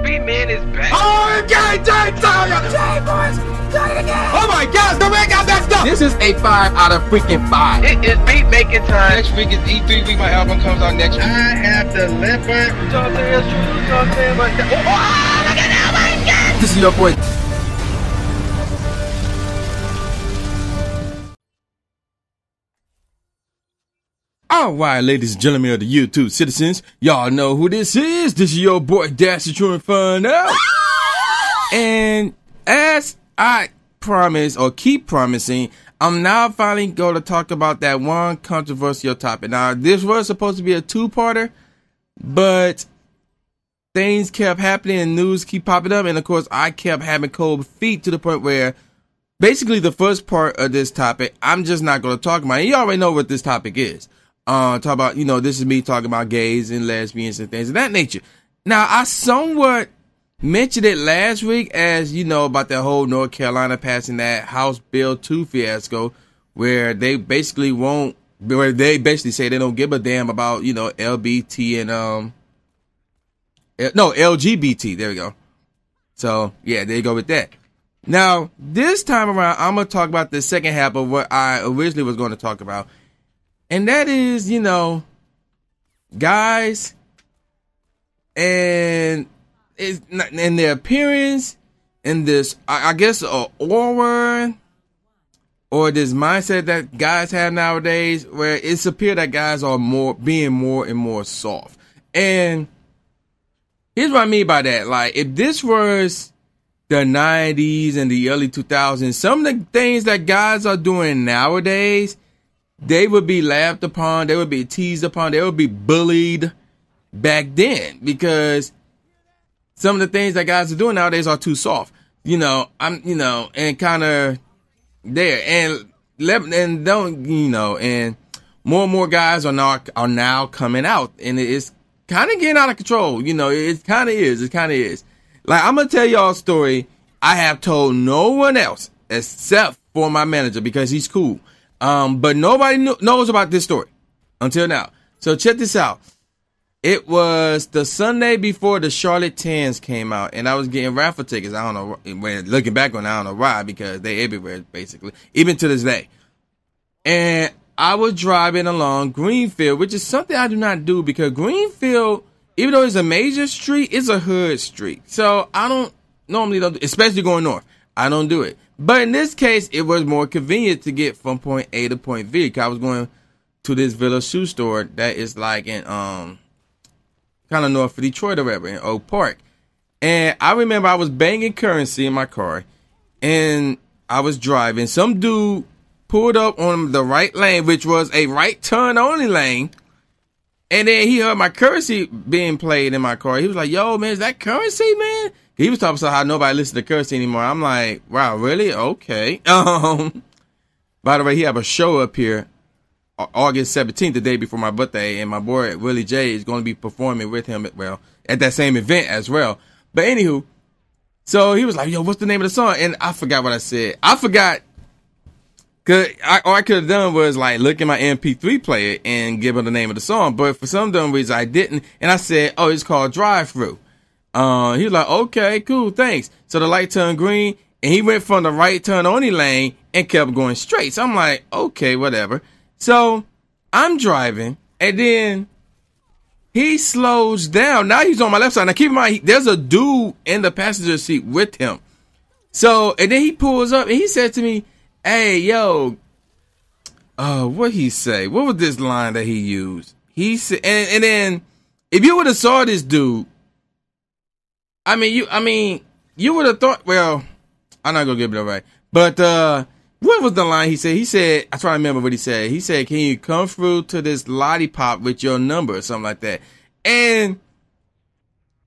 B-Man is back. Oh, okay, Jay, boys, try it again. Oh my gosh, the man got messed up. This is a 5 out of freaking 5. It is beat making time. Next week is E3 week. My album comes out next week. I have the leopard. You talking it's true, you talking, but look at that, my God. This is your boy. Alright, ladies and gentlemen of the YouTube citizens, y'all know who this is. This is your boy Dash the True Inferno. And as I promise or keep promising, I'm now finally going to talk about that one controversial topic. Now, this was supposed to be a two-parter, but things kept happening and news keep popping up. And of course, I kept having cold feet to the point where basically the first part of this topic, I'm just not going to talk about it. You already know what this topic is. Talk about, you know, this is me talking about gays and lesbians and things of that nature. Now, I somewhat mentioned it last week, as you know, about the whole North Carolina passing that House Bill 2 fiasco, where they basically say they don't give a damn about, you know, LBT and, LGBT. There we go. So, yeah, there you go with that. Now, this time around, I'm going to talk about the second half of what I originally was going to talk about. And that is, you know, guys and in their appearance and this, I guess, aura or this mindset that guys have nowadays, where it's appear that guys are being more and more soft. And here's what I mean by that. Like, if this was the 90s and the early 2000s, some of the things that guys are doing nowadays, they would be laughed upon, they would be teased upon, they would be bullied back then, because some of the things that guys are doing nowadays are too soft. You know, and kind of there, and don't, you know, and more and more guys are now coming out, and it's kind of getting out of control. You know, it kind of is. Like, I'm gonna tell y'all a story I have told no one else except for my manager, because he's cool. But nobody knows about this story until now. So check this out. It was the Sunday before the Charlotte 10s came out, and I was getting raffle tickets. I don't know, when looking back on it, I don't know why, because they everywhere, basically, even to this day. And I was driving along Greenfield, which is something I do not do, because Greenfield, even though it's a major street, it's a hood street. So I don't normally, especially going north, I don't do it. But in this case, it was more convenient to get from point A to point B, because I was going to this Village shoe store that is like in kind of north of Detroit or whatever, in Oak Park. And I remember I was banging currency in my car, and I was driving. Some dude pulled up on the right lane, which was a right turn only lane. And then he heard my currency being played in my car. He was like, "Yo, man, is that currency, man?" He was talking about how nobody listens to currency anymore. I'm like, wow, really? Okay. By the way, he have a show up here August 17th, the day before my birthday, and my boy Willie J is going to be performing with him at that same event as well. But anywho, so he was like, "Yo, what's the name of the song?" And I forgot what I said. I forgot, cause all I could have done was like look at my MP3 player and give her the name of the song. But for some dumb reason I didn't, and I said, "Oh, it's called Drive Through." He was like, "Okay, cool, thanks." So the light turned green, and he went from the right turn only lane and kept going straight. So I'm like, okay, whatever. So I'm driving, and then he slows down. Now he's on my left side. Now keep in mind, there's a dude in the passenger seat with him. So, and then he pulls up, and he said to me, "Hey, yo," what'd he say? What was this line that he used? He said, and then if you would have saw this dude, you would have thought, well, I'm not gonna give it away. But what was the line he said? He said, I try to remember what he said. He said, "Can you come through to this lollipop with your number?" or something like that. And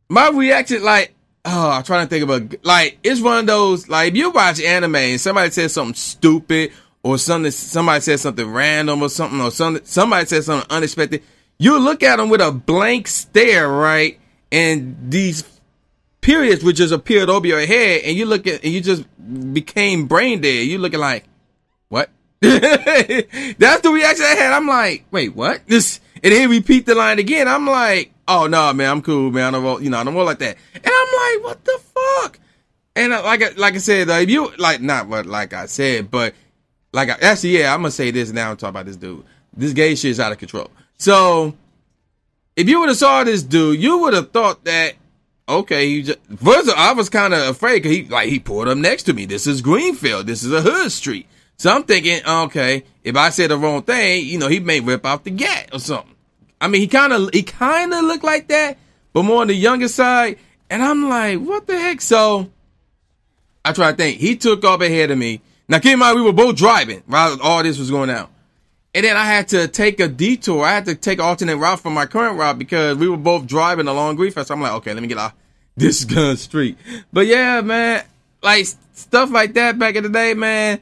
my reaction, like, I'm trying to think about, like, it's one of those, like, if you watch anime and somebody says something stupid or somebody says something random or somebody says something unexpected, you look at them with a blank stare, right? And these periods would just appeared over your head, and you just became brain dead. You looking like, what? That's the reaction I had. I'm like, wait, what? And then repeat the line again. I'm like, oh no, man, I'm cool, man. I don't roll, I don't roll like that. And I'm like, what the fuck? And like I said, if you like, not what like I said, but like actually, yeah, I'm gonna say this now and talk about this dude. This gay shit is out of control. So if you would have saw this dude, you would have thought that, okay, first I was kind of afraid because he pulled up next to me. This is Greenfield. This is a hood street. So I'm thinking, okay, if I said the wrong thing, he may rip out the gat or something. I mean, he kind of looked like that, but more on the younger side. And I'm like, what the heck? So I try to think. He took off ahead of me. Now, keep in mind, we were both driving while all this was going down. And then I had to take a detour. I had to take an alternate route from my current route because we were both driving along Greenfield. So I'm like, okay, let me get off this gun street. But yeah, man, like stuff like that back in the day, man.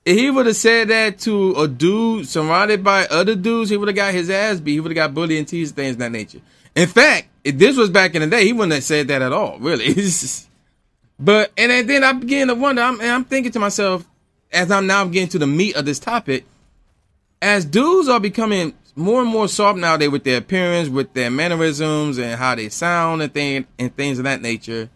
If he would have said that to a dude surrounded by other dudes, he would have got his ass beat. He would have got bullied and teased, things of that nature. In fact, if this was back in the day, he wouldn't have said that at all, really. But, and then I began to wonder, I'm thinking to myself, as I'm now getting to the meat of this topic, as dudes are becoming more and more soft nowadays with their appearance, with their mannerisms, and how they sound and things of that nature,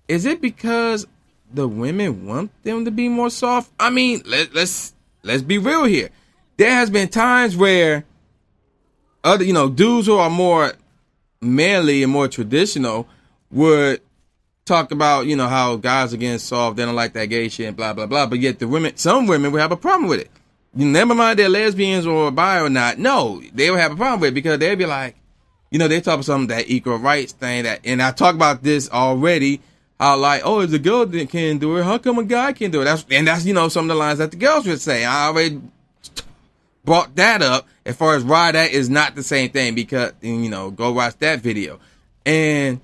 is it because the women want them to be more soft? I mean, let's be real here. There has been times where other, dudes who are more manly and more traditional would talk about, how guys are getting soft, they don't like that gay shit and blah, blah, blah. But yet some women will have a problem with it. Never mind they're lesbians or bi or not. No, they will have a problem with it because they'll be like, they talk about something, that equal rights thing and I talk about this already. How like, oh, if the girl can't do it, how come a guy can't do it? That's some of the lines that the girls would say. I already brought that up as far as why that is not the same thing because, go watch that video. And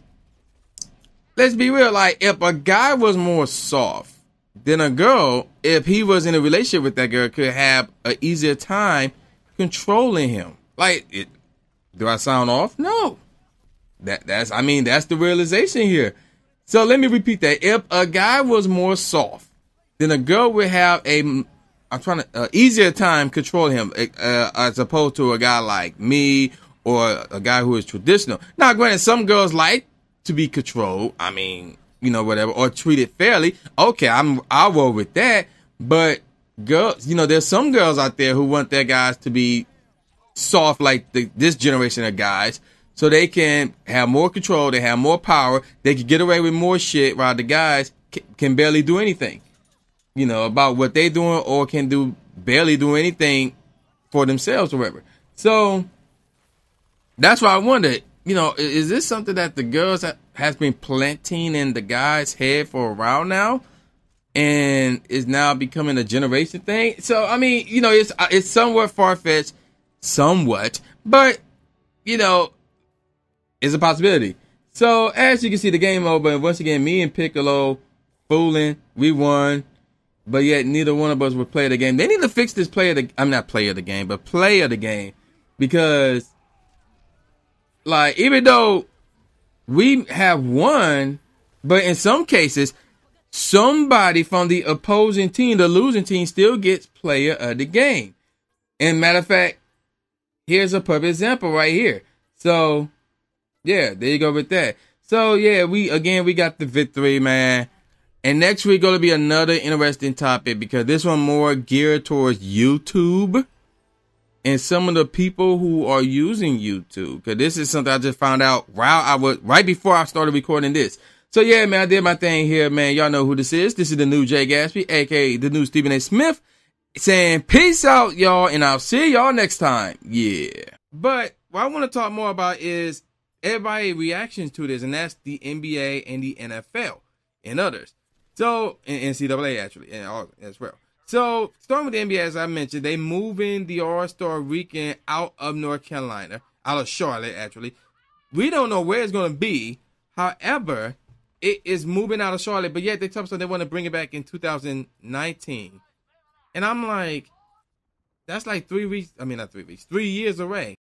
let's be real, like if a guy was more soft than a girl, if he was in a relationship with that girl, could have an easier time controlling him. Like, do I sound off? No. That's the realization here. So let me repeat that. If a guy was more soft, then a girl would have easier time controlling him, as opposed to a guy like me or a guy who is traditional. Now, granted, some girls like to be controlled. I mean, whatever, or treated fairly. Okay, I'll roll with that. But girls, there's some girls out there who want their guys to be soft like this generation of guys. So they can have more control, they have more power, they can get away with more shit while the guys can barely do anything, about what they doing or can barely do anything for themselves or whatever. So that's why I wondered, is this something that the girls has been planting in the guys' head for a while now and is now becoming a generation thing? So, I mean, it's somewhat far-fetched, but, it's a possibility. So, as you can see, the game over. And once again, me and Piccolo fooling. We won. But yet, neither one of us would play the game. They need to fix this play of the game. Because, like, even though we have won, but in some cases, somebody from the opposing team, the losing team, still gets player of the game. And matter of fact, here's a perfect example right here. So, yeah, there you go with that. So, yeah, we got the victory, man. And next week going to be another interesting topic because this one more geared towards YouTube and some of the people who are using YouTube. Because this is something I just found out right before I started recording this. So, yeah, man, I did my thing here, man. Y'all know who this is. This is the new Jay Gatsby, a.k.a. the new Stephen A. Smith, saying peace out, y'all, and I'll see y'all next time. Yeah. But what I want to talk more about is everybody's reactions to this, and that's the NBA and the NFL and others. So, and NCAA actually, and all as well. So, starting with the NBA, as I mentioned, they moving the All-Star Weekend out of North Carolina, out of Charlotte, actually. We don't know where it's going to be. However, it is moving out of Charlotte, but yet they tell us they want to bring it back in 2019. And I'm like, that's like 3 weeks. I mean, not 3 weeks, 3 years away.